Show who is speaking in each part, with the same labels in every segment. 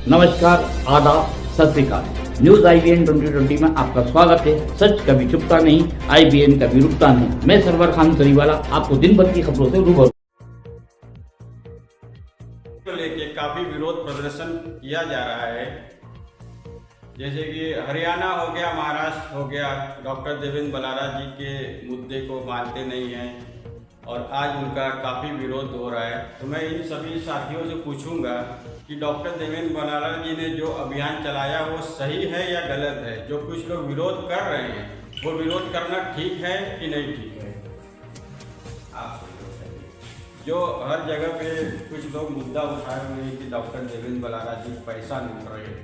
Speaker 1: नमस्कार, आदाब, सत श्री अकाल। न्यूज IBN 2020 में आपका स्वागत है। सच कभी छुपता नहीं, IBN कभी रुकता नहीं। मैं सरवर खान सरीवाला आपको दिन भर की खबरों से रूबरू
Speaker 2: को लेके काफी विरोध प्रदर्शन किया जा रहा है। जैसे कि हरियाणा हो गया, महाराष्ट्र हो गया, डॉक्टर देवेंद्र बलारा जी के मुद्दे को मानते नहीं हैं और आज उनका काफ़ी विरोध हो रहा है। तो मैं इन सभी साथियों से पूछूंगा कि डॉक्टर देवेंद्र बलारा जी ने जो अभियान चलाया वो सही है या गलत है। जो कुछ लोग विरोध कर रहे हैं वो विरोध करना ठीक है कि नहीं ठीक है, आप जो हर जगह पे कुछ लोग मुद्दा उठाए हुए हैं कि डॉक्टर देवेंद्र बलारा जी पैसा लूट रहे हैं,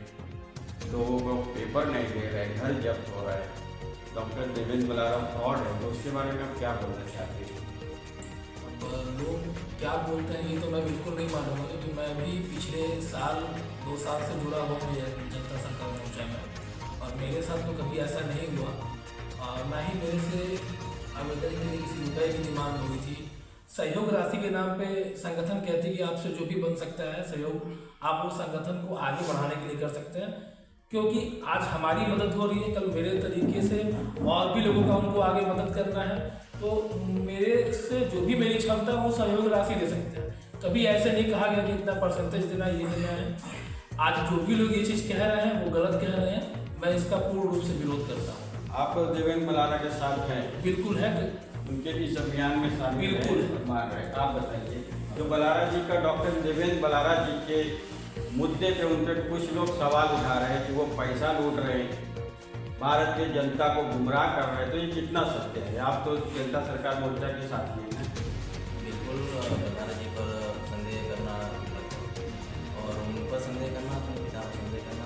Speaker 2: लोगों को पेपर नहीं दे रहे, घर जब्त हो रहा है, डॉक्टर देवेंद्र बलारा फ्रॉड है, तो उसके बारे में आप क्या बोलना चाहते हैं?
Speaker 3: लोग क्या बोलते हैं ये तो मैं बिल्कुल नहीं मानूंगा, क्योंकि मैं भी पिछले साल 2 साल से जुड़ा हुआ हूँ जनता सरकार मोर्चा में, और मेरे साथ तो कभी ऐसा नहीं हुआ और ना ही मेरे से आवेदन के लिए किसी रुपये की डिमांड हुई थी। सहयोग राशि के नाम पे संगठन कहती है कि आपसे जो भी बन सकता है सहयोग, आप उस संगठन को आगे बढ़ाने के लिए कर सकते हैं, क्योंकि आज हमारी मदद हो रही है, कल मेरे तरीके से और भी लोगों का उनको आगे मदद करना है, तो मेरे से जो भी मेरी क्षमता है वो सहयोग राशि दे सकते हैं। कभी ऐसे नहीं कहा गया कि इतना परसेंटेज देना, ये देना है। आज जो भी लोग ये चीज़ कह रहे हैं वो गलत कह रहे हैं, मैं इसका पूर्ण रूप से विरोध करता हूँ।
Speaker 2: आप देवेंद्र बलारा के साथ हैं?
Speaker 3: बिल्कुल है,
Speaker 2: उनके इस अभियान में शामिल
Speaker 3: बिल्कुल
Speaker 2: मान रहे। आप बताइए, जो बलारा जी का डॉक्टर देवेंद्र बलारा जी के मुद्दे पे उन पर कुछ लोग सवाल उठा रहे हैं कि वो पैसा लूट रहे हैं, भारत की जनता को गुमराह कर रहे हैं, तो ये कितना सत्य है? आप तो जनता सरकार मोर्चा के साथी हैं।
Speaker 4: बिल्कुल बलारा जी पर संदेह करना और उन पर संदेह करना, अपने पिता पर संदेह करना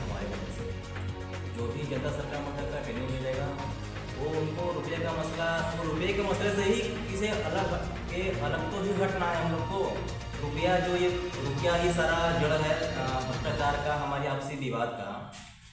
Speaker 4: हमारे वजह से जो भी जनता सरकार मोर्चा का ट्रेनिंग मिलेगा वो उनको रुपये का मसला, तो रुपये के मसले से ही किसी अलग तो ही हटना है हम लोग को। रुपया ही सारा जड़ है भ्रष्टाचार का, हमारी आपसी विवाद का,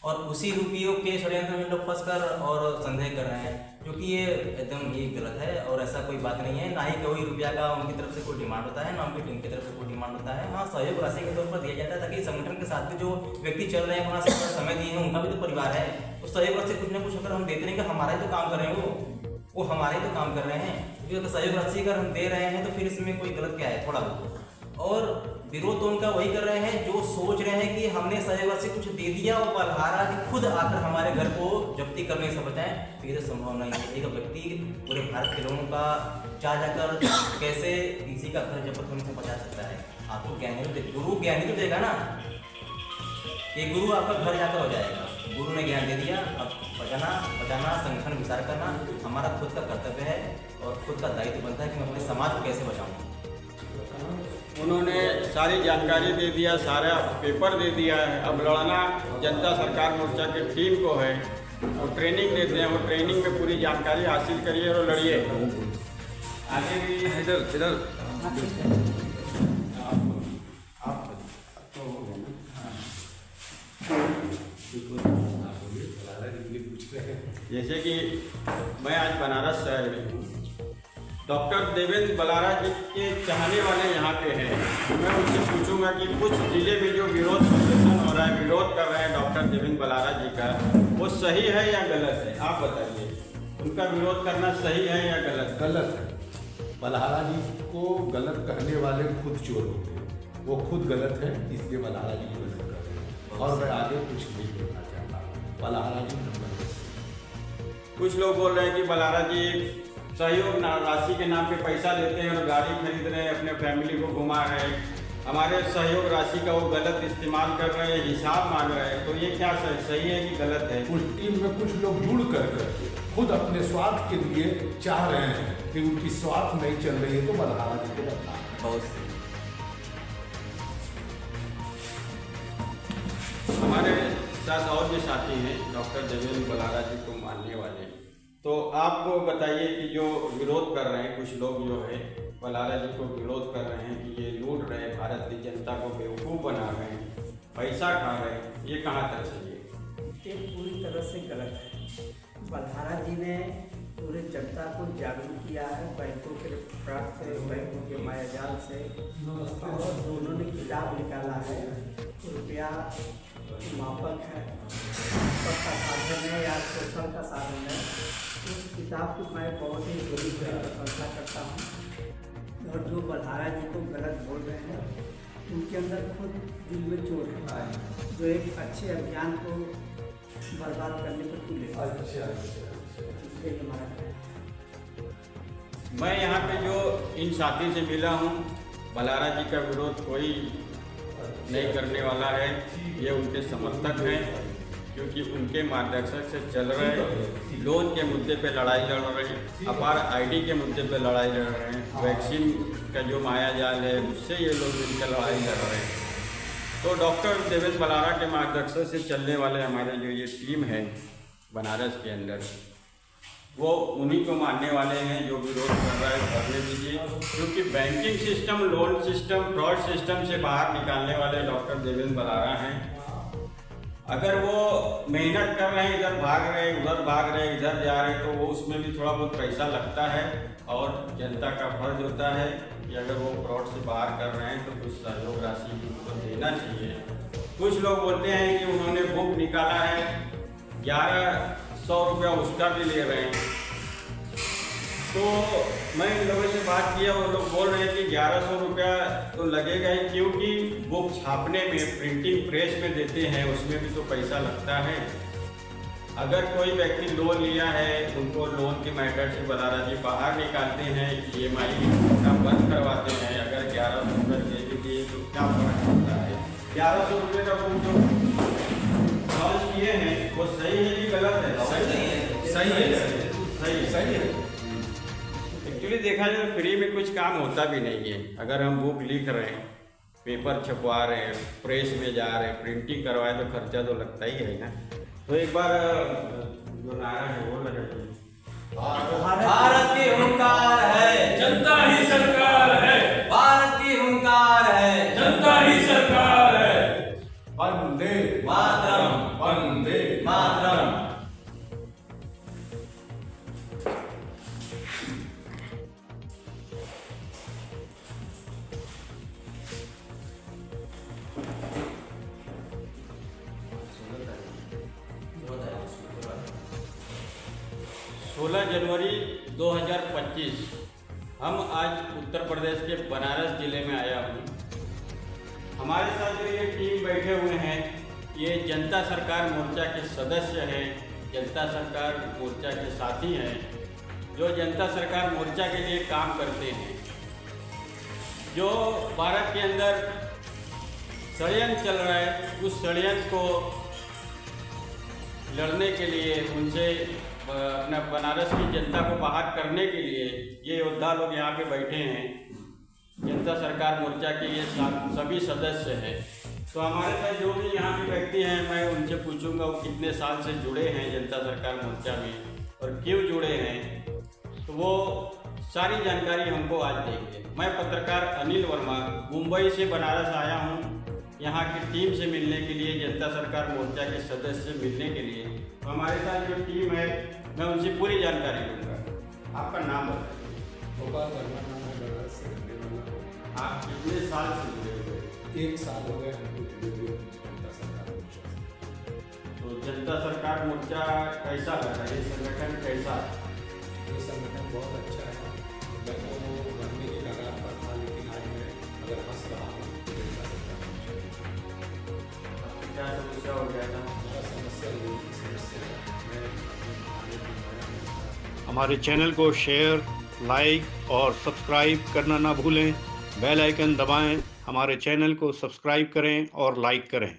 Speaker 4: और उसी रुपयों के षड्यंत्र में लोग फंस कर और संदेह कर रहे हैं, क्योंकि ये एकदम ही गलत है और ऐसा कोई बात नहीं है। ना ही कोई रुपया का उनकी तरफ से कोई डिमांड होता है, ना उनकी टीम की तरफ से कोई डिमांड होता है। हाँ, सहयोग राशि के तौर पर दिया जाता है ताकि संगठन के साथ में जो व्यक्ति चल रहे हैं, अपना समय दिए हैं, उनका भी तो परिवार है। तो सहयोग राशि कुछ ना कुछ अगर हम देते नहीं कि हमारा ही तो काम कर रहे हैं, वो हमारे ही तो काम कर रहे हैं, क्योंकि सहयोग राशि अगर हम दे रहे हैं तो फिर इसमें कोई गलत क्या है? थोड़ा बहुत। और विरोध तो उनका वही कर रहे हैं जो सोच रहे हैं कि हमने सहयोग राशि कुछ दे दिया और बलहारा जी खुद आकर हमारे घर को जब्ती करने से बचाएं, तो ये तो संभव नहीं है। एक व्यक्ति पूरे भारत के लोगों का जाकर कैसे किसी का घर जब्त होने से बचा सकता है? आपको गुरु ज्ञान ही तो देगा ना, ये गुरु आपका घर जाकर हो जाएगा। गुरु ने ज्ञान दे दिया, अब बचाना संगठन विचार करना हमारा खुद का कर्तव्य है और खुद का दायित्व बनता है कि मैं अपने समाज को कैसे बचाऊँ।
Speaker 2: उन्होंने सारी जानकारी दे दिया, सारा पेपर दे दिया है। अब लड़ना जनता सरकार मोर्चा की टीम को है, वो ट्रेनिंग देते हैं, वो ट्रेनिंग में पूरी जानकारी हासिल करिए और लड़िए। आगे भी इधर जैसे कि मैं आज बनारस शहर में हूँ, डॉक्टर देवेंद्र बलारा जी के चाहने वाले यहाँ के हैं। मैं उनसे पूछूंगा कि कुछ जिले में जो विरोध प्रदर्शन हो रहा है, विरोध कर रहे हैं डॉक्टर देवेंद्र बलारा जी का, वो सही है या गलत है? आप बताइए, उनका विरोध करना सही है या गलत?
Speaker 5: गलत है। बलहारा जी को गलत कहने वाले खुद चोर होते हैं, वो खुद गलत है, इसलिए बलहारा जी को गलत कर रहे हैं। और मैं आगे कुछ नहीं बोलना चाहता। बलहारा जी
Speaker 2: कुछ लोग बोल रहे हैं कि बलारा जी सहयोग राशि के नाम पे पैसा लेते हैं और गाड़ी खरीद रहे हैं, अपने फैमिली को घुमा रहे हैं, हमारे सहयोग राशि का वो गलत इस्तेमाल कर रहे हैं, हिसाब मांग रहे हैं, तो ये क्या सही है कि गलत है?
Speaker 5: उस टीम में कुछ लोग जुड़ कर खुद अपने स्वार्थ के लिए चाह रहे हैं कि उनकी स्वार्थ नहीं चल रही है, तो बलहारा जी को बता
Speaker 4: बहुत से
Speaker 2: हमारे साथ और भी साथी हैं डॉक्टर देवेंद्र बलारा जी को मानने वाले, तो आप बताइए कि जो विरोध कर रहे हैं कुछ लोग जो है बलारा जी को विरोध कर रहे हैं कि ये लूट रहे हैं, भारत की जनता को बेवकूफ़ बना रहे हैं, पैसा खा रहे हैं, ये कहाँ तक सही है?
Speaker 6: ये पूरी तरह से गलत है। बलहारा जी ने पूरे जनता को जागरूक किया है बैंकों के फ्रॉड से, बैंकों के मायाजाल से, और उन्होंने किताब निकाला है या मापक है, मापक का साधन है या शोषण का साधन है। उस किताब को मैं बहुत ही बुरी तरह प्रशंसा करता हूँ। और जो बलहारा जी को गलत बोल रहे हैं उनके अंदर खुद दिल में चोट है, जो एक अच्छे अभियान को बर्बाद करने पर तुले। इसलिए हमारा
Speaker 2: मैं यहाँ पे जो इन साथी से मिला हूँ, बलहारा जी का विरोध कोई नहीं करने वाला है। ये उनके समर्थक हैं, क्योंकि उनके मार्गदर्शक से चल रहे हैं। लोन के मुद्दे पे लड़ाई लड़ रहे हैं, अपार आईडी के मुद्दे पे लड़ाई लड़ रहे हैं, वैक्सीन का जो मायाजाल है उससे ये लोग मिलकर लड़ाई लड़ रहे हैं। तो डॉक्टर देवेंद्र बलारा के मार्गदर्शन से चलने वाले हमारे जो ये टीम है बनारस के अंदर, वो उन्हीं को मानने वाले हैं जो विरोध कर रहा है करने दीजिए। क्योंकि banking system, loan system, fraud system से बाहर निकालने वाले डॉक्टर देवेंद्र बलारा हैं। अगर वो मेहनत कर रहे हैं, इधर भाग रहे हैं, उधर भाग रहे हैं, इधर जा रहे हैं, तो वो उसमें भी थोड़ा बहुत पैसा लगता है और जनता का फर्ज होता है कि अगर वो फ्रॉड से बाहर कर रहे हैं तो कुछ सहयोग राशि उनको देना चाहिए। कुछ लोग बोलते हैं कि उन्होंने बुक निकाला है, 1100 रुपया उसका भी ले रहे हैं। तो मैं इन लोगों से बात किया, वो लोग बोल रहे हैं कि 1100 रुपया तो लगेगा ही, क्योंकि बुक छापने में, प्रिंटिंग प्रेस में देते हैं, उसमें भी तो पैसा लगता है। अगर कोई व्यक्ति लोन लिया है, उनको लोन के मैटर से बलहारा जी बाहर निकालते हैं, EMI का बंद करवाते हैं। अगर 1100 रुपये दे भी दिए तो क्या फर्क पड़ता है? 1100 रुपये का बुक जो लॉन्च किए हैं वो सही है कि गलत है? सही है। एक्चुअली देखा जाए तो फ्री में कुछ काम होता भी नहीं है। अगर हम बुक लिख रहे हैं, पेपर छपवा रहे हैं, प्रेस में जा रहे हैं, प्रिंटिंग करवाए तो खर्चा तो लगता ही है ना। तो एक बार जो नारा है वो लगाइए।
Speaker 4: भारत की हुंकार है,
Speaker 3: जनता ही सरकार है।
Speaker 4: भारत की हुंकार है,
Speaker 3: जनता ही सरकार है।
Speaker 5: वंदे
Speaker 4: मातरम,
Speaker 5: वंदे
Speaker 4: मातरम।
Speaker 2: सोलह जनवरी 2025 हम आज उत्तर प्रदेश के बनारस जिले में आया हूँ। हमारे साथ जो ये टीम बैठे हुए हैं, ये जनता सरकार मोर्चा के सदस्य हैं, जनता सरकार मोर्चा के साथी हैं, जो जनता सरकार मोर्चा के लिए काम करते हैं। जो भारत के अंदर षड्यंत्र चल रहा है, उस षड्यंत्र को लड़ने के लिए, उनसे अपना बनारस की जनता को बाहर करने के लिए ये योद्धा लोग यहाँ पे बैठे हैं। जनता सरकार मोर्चा के ये सभी सदस्य हैं। तो हमारे साथ जो भी यहाँ पे व्यक्ति हैं, मैं उनसे पूछूंगा वो कितने साल से जुड़े हैं जनता सरकार मोर्चा में और क्यों जुड़े हैं, तो वो सारी जानकारी हमको आज देंगे। मैं पत्रकार अनिल वर्मा मुंबई से बनारस आया हूँ यहाँ की टीम से मिलने के लिए, जनता सरकार मोर्चा के सदस्य से मिलने के लिए। तो हमारे साथ जो टीम है, मैं उनसे पूरी जानकारी लूँगा। आपका नाम बताइए।
Speaker 5: गोपाल वर्मा नाम है, बनारस से रहने वाला।
Speaker 2: आप कितने साल से जुड़े हुए हैं?
Speaker 5: 1 साल हो गए हमको जुड़े हुए जनता सरकार मोर्चा से।
Speaker 2: तो जनता सरकार मोर्चा कैसा लगा, ये संगठन कैसा है?
Speaker 5: ये संगठन बहुत अच्छा है। मैं तो बनने की कगार पर था, लेकिन आज मैं अगर हंस रहा हूँ तो जनता सरकार मोर्चा।
Speaker 2: आपकी क्या समस्या हो गया था?
Speaker 5: मेरा समस्या यही की समस्या है। मैं
Speaker 7: हमारे चैनल को शेयर, लाइक और सब्सक्राइब करना ना भूलें। बेल आइकन दबाएं, हमारे चैनल को सब्सक्राइब करें और लाइक करें।